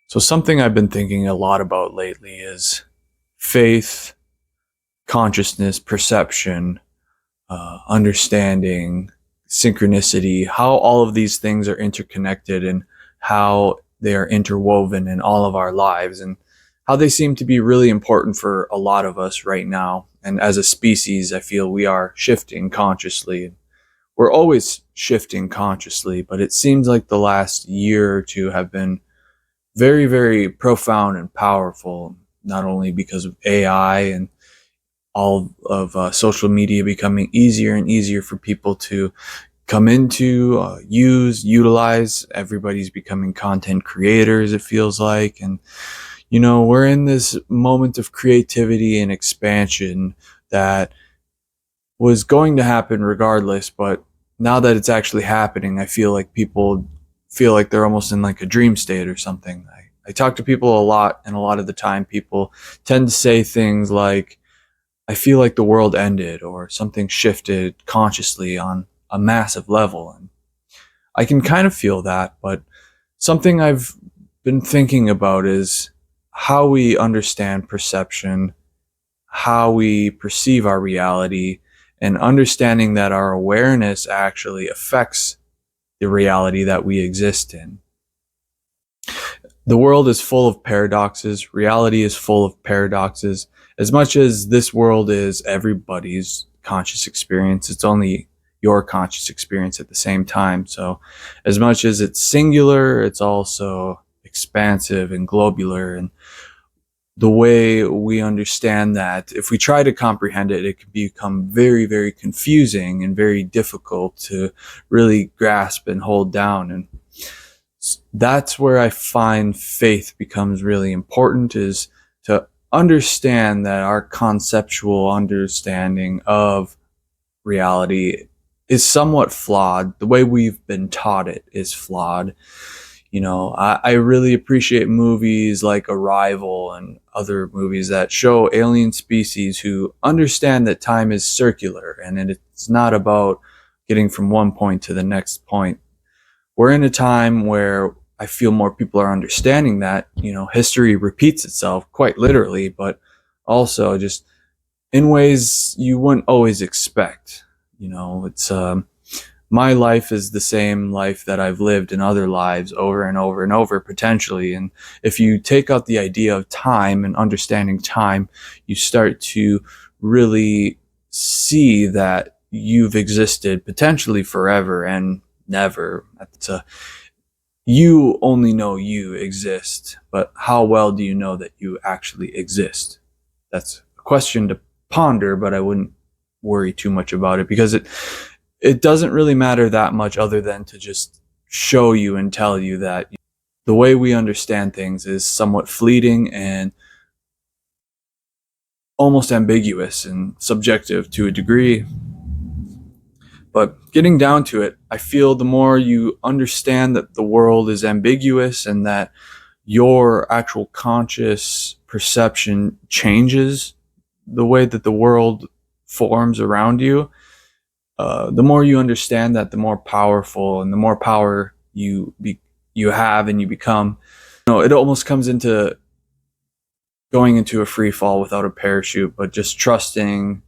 So something I've been thinking a lot about lately is faith, consciousness, perception, understanding, synchronicity, how all of these things are interconnected and how they are interwoven in all of our lives and how they seem to be really important for a lot of us right now. And as a species, I feel we are shifting consciously. We're always shifting consciously, but it seems like the last year or two have been very, very profound and powerful, not only because of AI and all of social media becoming easier and easier for people to come into, utilize. Everybody's becoming content creators, it feels like. And, we're in this moment of creativity and expansion that was going to happen regardless, but now that it's actually happening, I feel like people feel like they're almost in like a dream state or something. I talk to people a lot, and a lot of the time people tend to say things like, I feel like the world ended or something shifted consciously on a massive level. And I can kind of feel that, but something I've been thinking about is how we understand perception, how we perceive our reality, and understanding that our awareness actually affects the reality that we exist in. The world is full of paradoxes. Reality is full of paradoxes. As much as this world is everybody's conscious experience, it's only your conscious experience at the same time. So as much as it's singular, it's also expansive and globular. And the way we understand that, if we try to comprehend it, it can become very, very confusing and very difficult to really grasp and hold down. And that's where I find faith becomes really important, is to understand that our conceptual understanding of reality is somewhat flawed. The way we've been taught it is flawed. I really appreciate movies like Arrival and other movies that show alien species who understand that time is circular and it's not about getting from one point to the next point. We're in a time where I feel more people are understanding that, history repeats itself quite literally, but also just in ways you wouldn't always expect. It's my life is the same life that I've lived in other lives over and over and over, potentially. And if you take out the idea of time and understanding time, you start to really see that you've existed potentially forever and never. You only know you exist, but how well do you know that you actually exist? That's a question to ponder, but I wouldn't worry too much about it, because it doesn't really matter that much, other than to just show you and tell you that the way we understand things is somewhat fleeting and almost ambiguous and subjective to a degree. But getting down to it, I feel the more you understand that the world is ambiguous and that your actual conscious perception changes the way that the world forms around you, the more you understand that, the more powerful and the more power you have and you become. It almost comes into going into a free fall without a parachute, but just trusting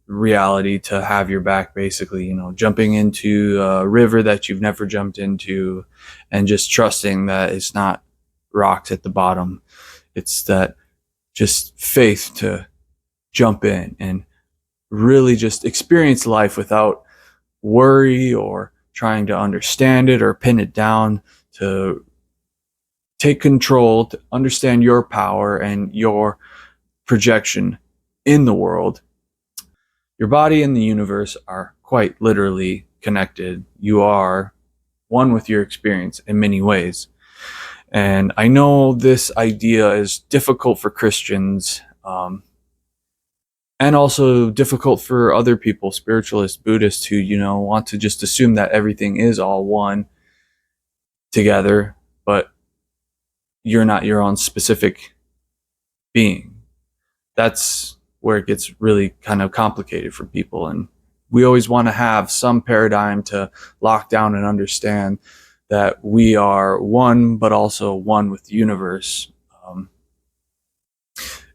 reality to have your back, basically. Jumping into a river that you've never jumped into, and just trusting that it's not rocks at the bottom. It's that just faith to jump in and really just experience life without worry or trying to understand it or pin it down, to take control, to understand your power and your projection in the world. Your body and the universe are quite literally connected. You are one with your experience in many ways. And I know this idea is difficult for Christians, and also difficult for other people, spiritualists, Buddhists, who, want to just assume that everything is all one together, but you're not your own specific being. That's where it gets really kind of complicated for people. And we always want to have some paradigm to lock down and understand. that we are one, but also one with the universe.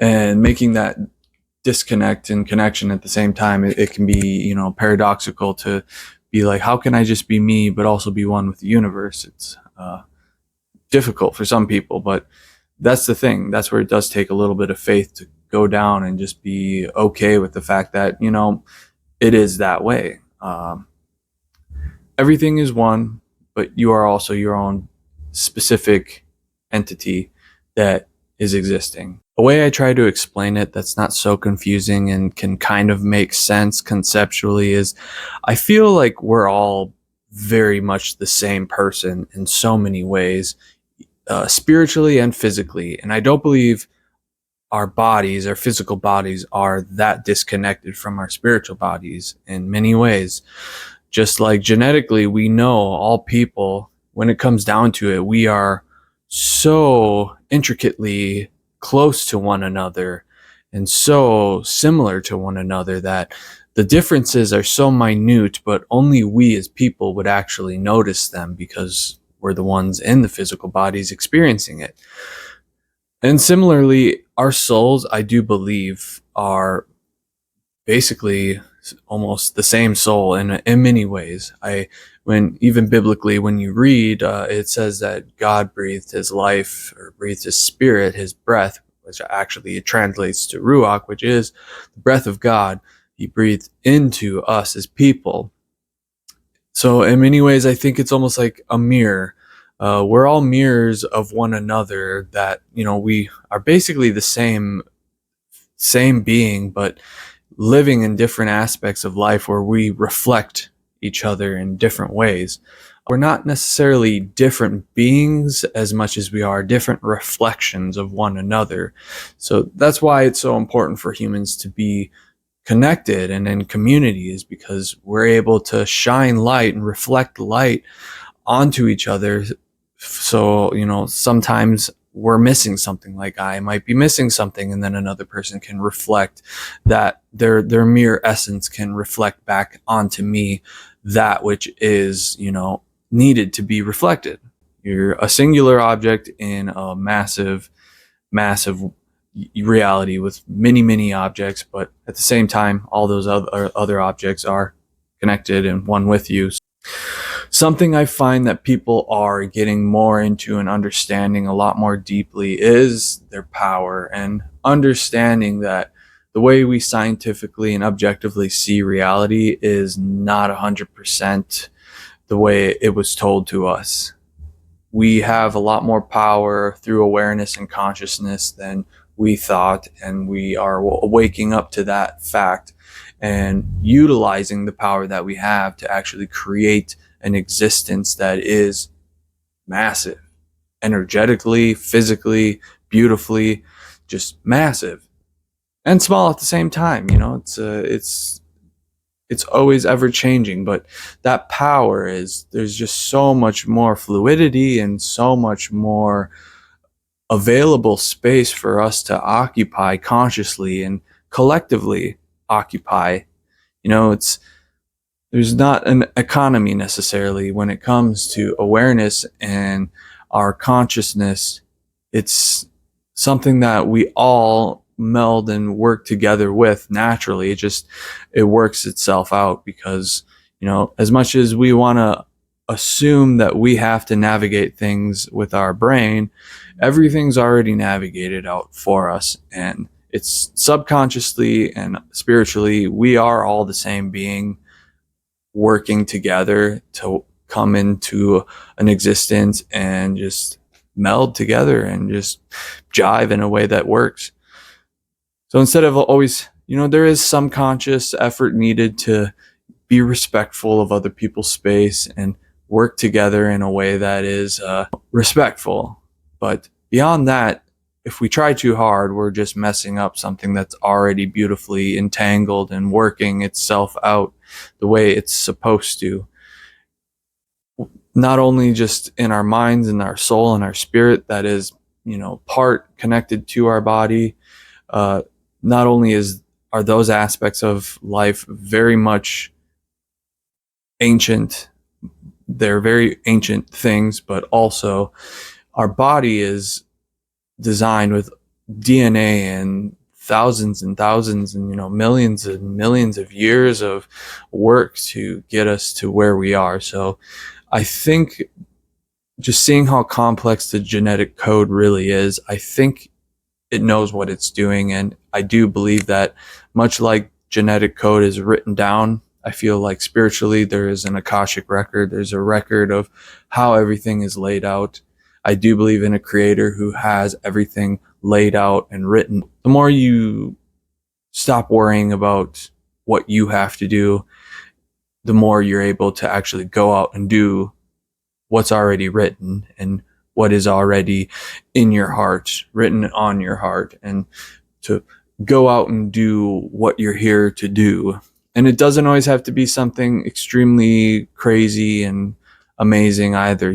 And making that disconnect and connection at the same time, it can be, paradoxical to be like, how can I just be me, but also be one with the universe? It's difficult for some people, but that's the thing. That's where it does take a little bit of faith to go down and just be okay with the fact that, it is that way. Everything is one, but you are also your own specific entity that is existing. A way I try to explain it that's not so confusing and can kind of make sense conceptually is I feel like we're all very much the same person in so many ways, spiritually and physically. And I don't believe our bodies, our physical bodies, are that disconnected from our spiritual bodies in many ways. Just like genetically, we know all people, when it comes down to it, we are so intricately close to one another and so similar to one another that the differences are so minute, but only we as people would actually notice them because we're the ones in the physical bodies experiencing it. And similarly, our souls, I do believe, are basically almost the same soul in many ways. When even biblically, when you read, it says that God breathed his life, or breathed his spirit, his breath, which actually it translates to ruach, which is the breath of God. He breathed into us as people. So in many ways, I think it's almost like a mirror. We're all mirrors of one another. That we are basically the same being, but living in different aspects of life where we reflect each other in different ways. We're not necessarily different beings as much as we are different reflections of one another. So that's why it's so important for humans to be connected and in community, is because we're able to shine light and reflect light onto each other. So, sometimes we're missing something, like I might be missing something, and then another person can reflect that their mere essence can reflect back onto me that which is, needed to be reflected. You're a singular object in a massive reality with many, many objects, but at the same time, all those other objects are connected and one with you. Something I find that people are getting more into and understanding a lot more deeply is their power, and understanding that the way we scientifically and objectively see reality is not 100% the way it was told to us. We have a lot more power through awareness and consciousness than we thought, and we are waking up to that fact and utilizing the power that we have to actually create an existence that is massive, energetically, physically, beautifully, just massive and small at the same time. It's always ever changing, but that power there's just so much more fluidity and so much more available space for us to occupy consciously and collectively occupy. There's not an economy necessarily when it comes to awareness and our consciousness. It's something that we all meld and work together with naturally. It works itself out because, as much as we want to assume that we have to navigate things with our brain, everything's already navigated out for us. And it's subconsciously and spiritually, we are all the same being working together to come into an existence and just meld together and just jive in a way that works. So instead of always, there is some conscious effort needed to be respectful of other people's space and work together in a way that is respectful. But beyond that, if we try too hard, we're just messing up something that's already beautifully entangled and working itself out the way it's supposed to. Not only just in our minds and our soul and our spirit that is, part connected to our body. Not only are those aspects of life very much ancient, they're very ancient things, but also our body is designed with DNA and thousands and thousands and millions and millions of years of work to get us to where we are. So I think just seeing how complex the genetic code really is, I think it knows what it's doing. And I do believe that much like genetic code is written down, I feel like spiritually there is an Akashic record. There's a record of how everything is laid out. I do believe in a creator who has everything laid out and written. The more you stop worrying about what you have to do, the more you're able to actually go out and do what's already written and what is already in your heart, written on your heart, and to go out and do what you're here to do. And it doesn't always have to be something extremely crazy and amazing either.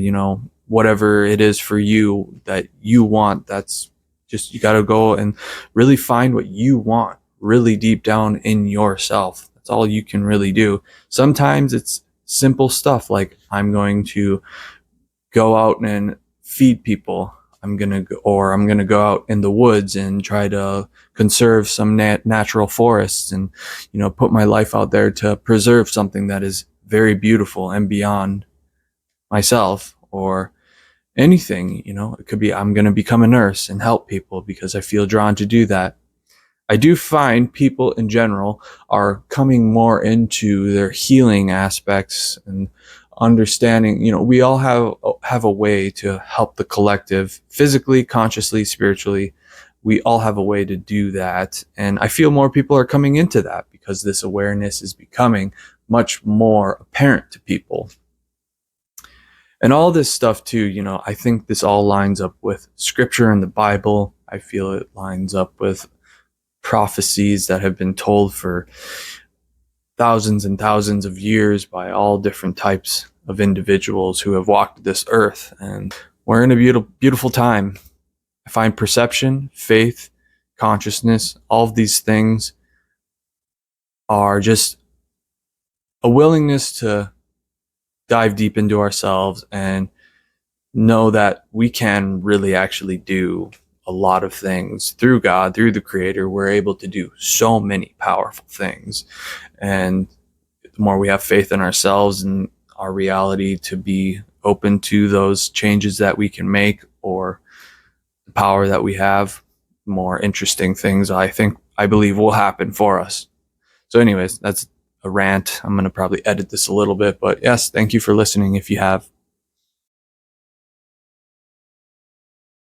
Whatever it is for you that you want, that's just, you got to go and really find what you want really deep down in yourself. That's all you can really do. Sometimes it's simple stuff like, I'm going to go out and feed people. I'm going to go out in the woods and try to conserve some natural forests and, put my life out there to preserve something that is very beautiful and beyond myself. Or anything, it could be, I'm going to become a nurse and help people because I feel drawn to do that. I do find people in general are coming more into their healing aspects and understanding, we all have a way to help the collective physically, consciously, spiritually. We all have a way to do that. And I feel more people are coming into that because this awareness is becoming much more apparent to people. And all this stuff too, I think this all lines up with scripture in the Bible. I feel it lines up with prophecies that have been told for thousands and thousands of years by all different types of individuals who have walked this earth. And we're in a beautiful, beautiful time. I find perception, faith, consciousness, all of these things are just a willingness to dive deep into ourselves and know that we can really actually do a lot of things through God, through the Creator. We're able to do so many powerful things. And the more we have faith in ourselves and our reality to be open to those changes that we can make or the power that we have, more interesting things I believe will happen for us. So anyways, that's a rant. I'm going to probably edit this a little bit, but yes, thank you for listening if you have.